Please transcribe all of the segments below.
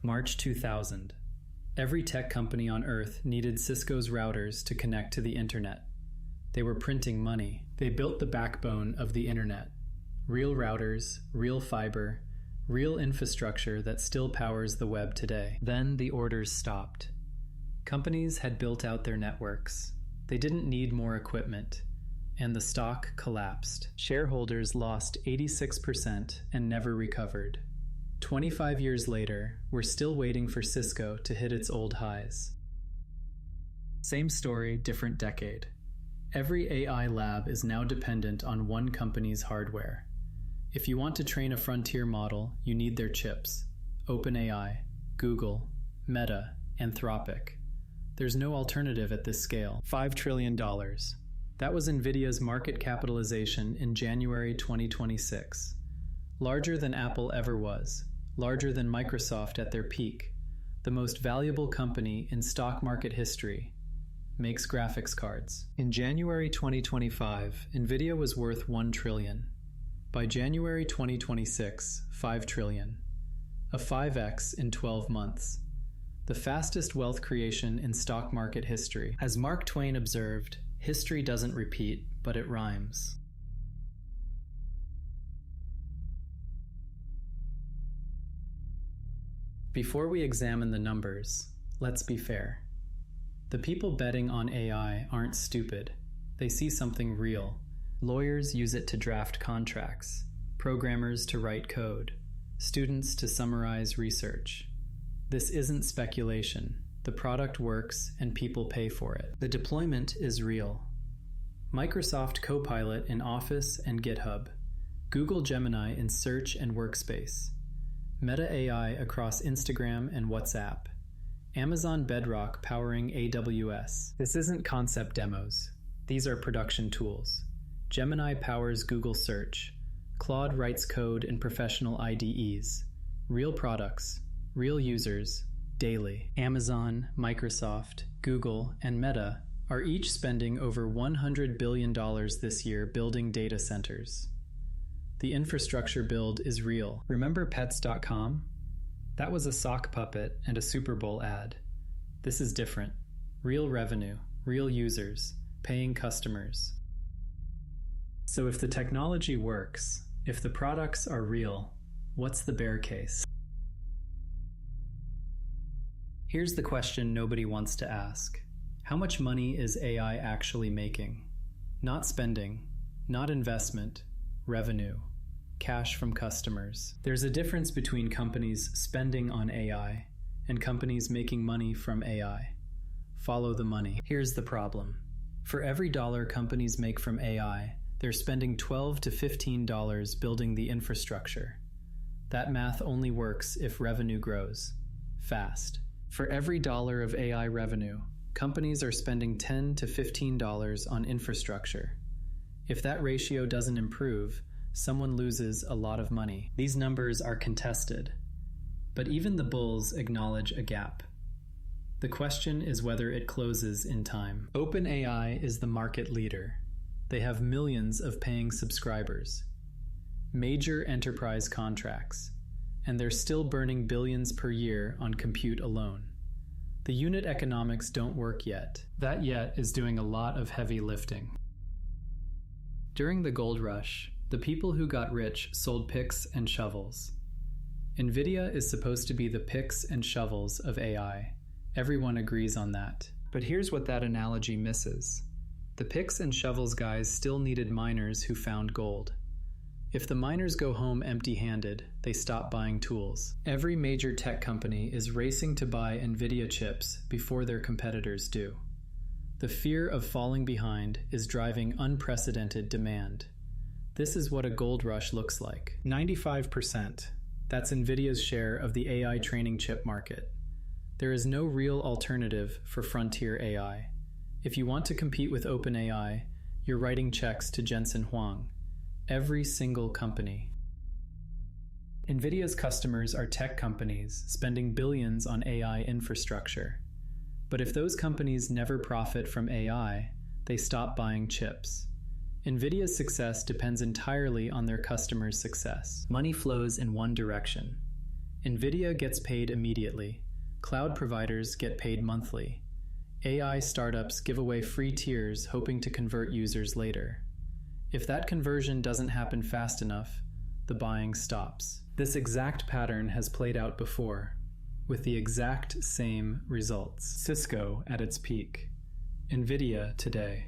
March 2000. Every tech company on Earth needed Cisco's routers to connect to the internet. They were printing money. They built the backbone of the internet. Real routers, real fiber, real infrastructure that still powers the web today. Then the orders stopped. Companies had built out their networks. They didn't need more equipment, and the stock collapsed. Shareholders lost 86% and never recovered. 25 years later, we're still waiting for Cisco to hit its old highs. Same story, different decade. Every AI lab is now dependent on one company's hardware. If you want to train a frontier model, you need their chips. OpenAI, Google, Meta, Anthropic. There's no alternative at this scale. $5 trillion. That was Nvidia's market capitalization in January 2026. Larger than Apple ever was. Larger than Microsoft at their peak. The most valuable company in stock market history. Makes graphics cards. In January 2025, Nvidia was worth $1 trillion. By January 2026, $5 trillion. A 5x in 12 months. The fastest wealth creation in stock market history. As Mark Twain observed, history doesn't repeat, but it rhymes. Before we examine the numbers, let's be fair. The people betting on AI aren't stupid. They see something real. Lawyers use it to draft contracts, programmers to write code, students to summarize research. This isn't speculation. The product works and people pay for it. The deployment is real. Microsoft Copilot in Office and GitHub, Google Gemini in Search and Workspace, Meta AI across Instagram and WhatsApp, Amazon Bedrock powering AWS. This isn't concept demos. These are production tools. Gemini powers Google Search. Claude writes code in professional IDEs. Real products, real users, daily. Amazon, Microsoft, Google, and Meta are each spending over $100 billion this year building data centers. The infrastructure build is real. Remember Pets.com? That was a sock puppet and a Super Bowl ad. This is different. Real revenue, real users, paying customers. So if the technology works, if the products are real, what's the bear case? Here's the question nobody wants to ask. How much money is AI actually making? Not spending, not investment, revenue, cash from customers. There's a difference between companies spending on AI and companies making money from AI. Follow the money. Here's the problem. For every dollar companies make from AI, they're spending $12 to $15 building the infrastructure. That math only works if revenue grows fast. For every dollar of AI revenue, companies are spending $10 to $15 on infrastructure. If that ratio doesn't improve, someone loses a lot of money. These numbers are contested, but even the bulls acknowledge a gap. The question is whether it closes in time. OpenAI is the market leader. They have millions of paying subscribers, major enterprise contracts, and they're still burning billions per year on compute alone. The unit economics don't work yet. That yet is doing a lot of heavy lifting. During the gold rush, the people who got rich sold picks and shovels. Nvidia is supposed to be the picks and shovels of AI. Everyone agrees on that. But here's what that analogy misses. The picks and shovels guys still needed miners who found gold. If the miners go home empty-handed, they stop buying tools. Every major tech company is racing to buy Nvidia chips before their competitors do. The fear of falling behind is driving unprecedented demand. This is what a gold rush looks like. 95%. That's Nvidia's share of the AI training chip market. There is no real alternative for frontier AI. If you want to compete with OpenAI, you're writing checks to Jensen Huang. Every single company. Nvidia's customers are tech companies spending billions on AI infrastructure. But if those companies never profit from AI, they stop buying chips. Nvidia's success depends entirely on their customers' success. Money flows in one direction. Nvidia gets paid immediately. Cloud providers get paid monthly. AI startups give away free tiers hoping to convert users later. If that conversion doesn't happen fast enough, the buying stops. This exact pattern has played out before, with the exact same results. Cisco at its peak. Nvidia today.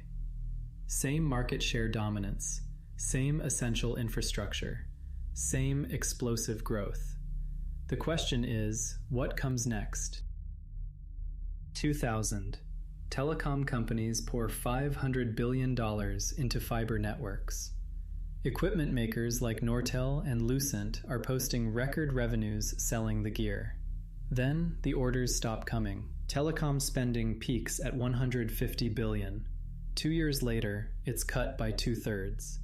Same market share dominance, same essential infrastructure, same explosive growth. The question is, what comes next? 2000. Telecom companies pour $500 billion into fiber networks. Equipment makers like Nortel and Lucent are posting record revenues selling the gear. Then the orders stop coming. Telecom spending peaks at $150 billion. 2 years later, it's cut by 2/3.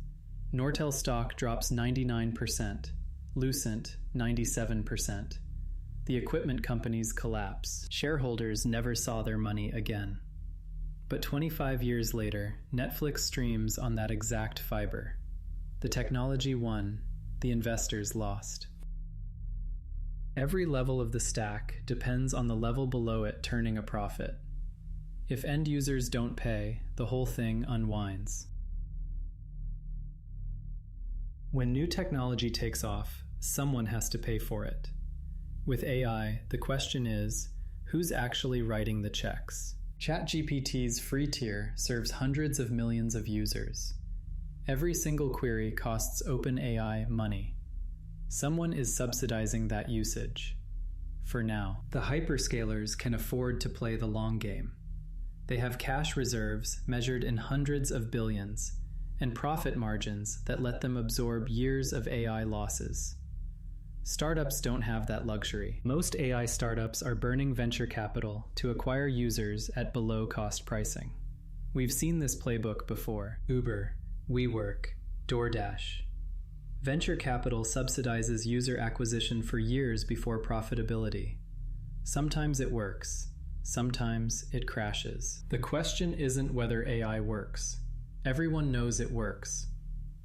Nortel stock drops 99%, Lucent 97%. The equipment companies collapse. Shareholders never saw their money again. But 25 years later, Netflix streams on that exact fiber. The technology won, the investors lost. Every level of the stack depends on the level below it turning a profit. If end users don't pay, the whole thing unwinds. When new technology takes off, someone has to pay for it. With AI, the question is, who's actually writing the checks? ChatGPT's free tier serves hundreds of millions of users. Every single query costs OpenAI money. Someone is subsidizing that usage. For now, the hyperscalers can afford to play the long game. They have cash reserves measured in hundreds of billions and profit margins that let them absorb years of AI losses. Startups don't have that luxury. Most AI startups are burning venture capital to acquire users at below-cost pricing. We've seen this playbook before. Uber, WeWork, DoorDash. Venture capital subsidizes user acquisition for years before profitability. Sometimes it works. Sometimes it crashes. The question isn't whether AI works. Everyone knows it works.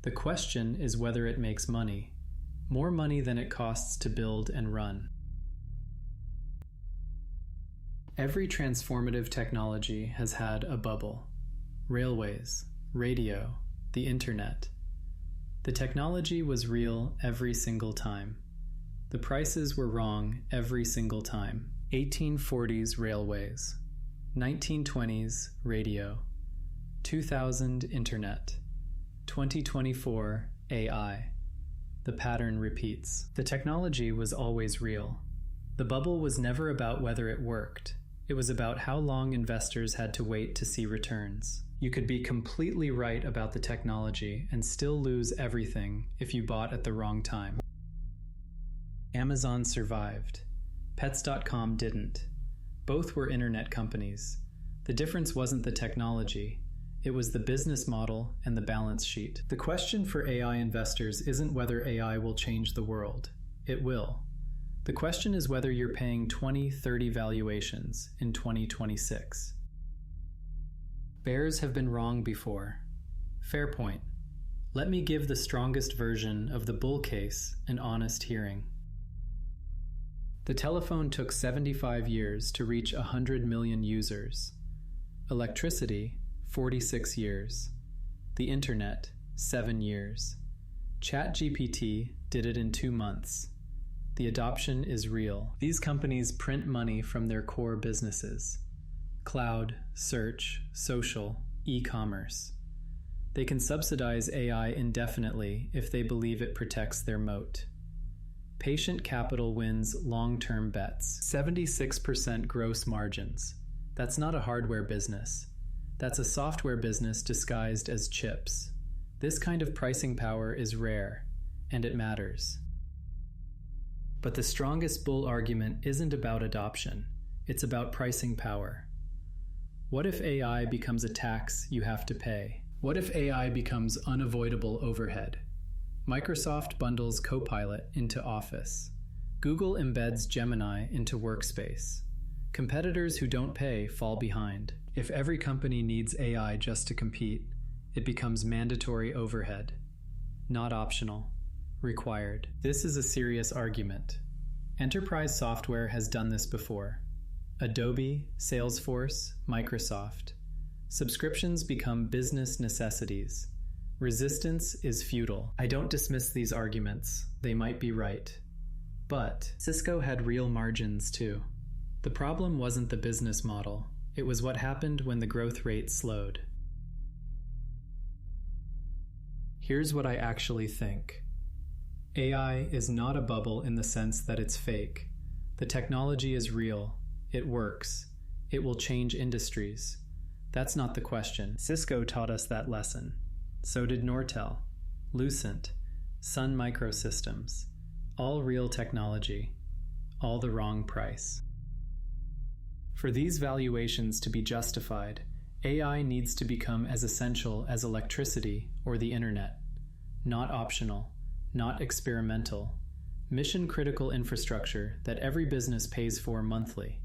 The question is whether it makes money. More money than it costs to build and run. Every transformative technology has had a bubble. Railways, radio, the internet. The technology was real every single time. The prices were wrong every single time. 1840s railways, 1920s radio, 2000 internet, 2024 AI. The pattern repeats. The technology was always real. The bubble was never about whether it worked. It was about how long investors had to wait to see returns. You could be completely right about the technology and still lose everything if you bought at the wrong time. Amazon survived. Pets.com didn't. Both were internet companies. The difference wasn't the technology. It was the business model and the balance sheet. The question for AI investors isn't whether AI will change the world. It will. The question is whether you're paying 20-30 valuations in 2026. Bears have been wrong before. Fair point. Let me give the strongest version of the bull case an honest hearing. The telephone took 75 years to reach 100 million users. Electricity, 46 years. The internet, 7 years. ChatGPT did it in 2 months. The adoption is real. These companies print money from their core businesses. Cloud, search, social, e-commerce. They can subsidize AI indefinitely if they believe it protects their moat. Patient capital wins long-term bets. 76% gross margins. That's not a hardware business. That's a software business disguised as chips. This kind of pricing power is rare, and it matters. But the strongest bull argument isn't about adoption. It's about pricing power. What if AI becomes a tax you have to pay? What if AI becomes unavoidable overhead? Microsoft bundles Copilot into Office. Google embeds Gemini into Workspace. Competitors who don't pay fall behind. If every company needs AI just to compete, it becomes mandatory overhead. Not optional. Required. This is a serious argument. Enterprise software has done this before. Adobe, Salesforce, Microsoft. Subscriptions become business necessities. Resistance is futile. I don't dismiss these arguments. They might be right. But Cisco had real margins too. The problem wasn't the business model. It was what happened when the growth rate slowed. Here's what I actually think. AI is not a bubble in the sense that it's fake. The technology is real. It works. It will change industries. That's not the question. Cisco taught us that lesson. So did Nortel, Lucent, Sun Microsystems. All real technology. All the wrong price. For these valuations to be justified, AI needs to become as essential as electricity or the internet. Not optional, not experimental. Mission-critical infrastructure that every business pays for monthly.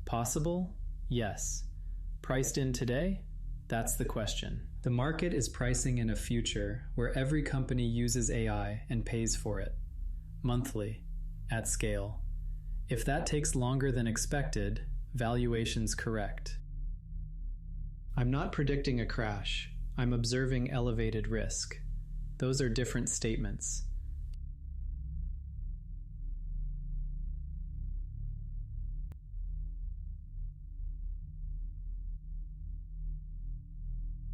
Possible? Yes. Priced in today? That's the question. The market is pricing in a future where every company uses AI and pays for it. Monthly, at scale. If that takes longer than expected, valuations correct. I'm not predicting a crash. I'm observing elevated risk. Those are different statements.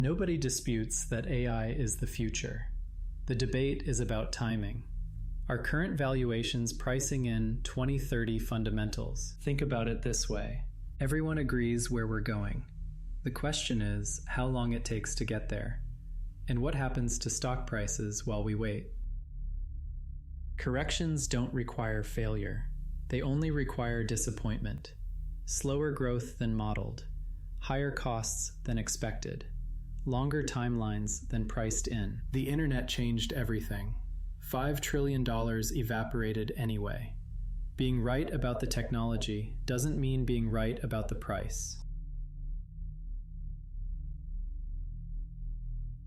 Nobody disputes that AI is the future. The debate is about timing. Are current valuations pricing in 2030 fundamentals? Think about it this way. Everyone agrees where we're going. The question is how long it takes to get there, and what happens to stock prices while we wait. Corrections don't require failure. They only require disappointment. Slower growth than modeled. Higher costs than expected. Longer timelines than priced in. The internet changed everything. $5 trillion evaporated anyway. Being right about the technology doesn't mean being right about the price.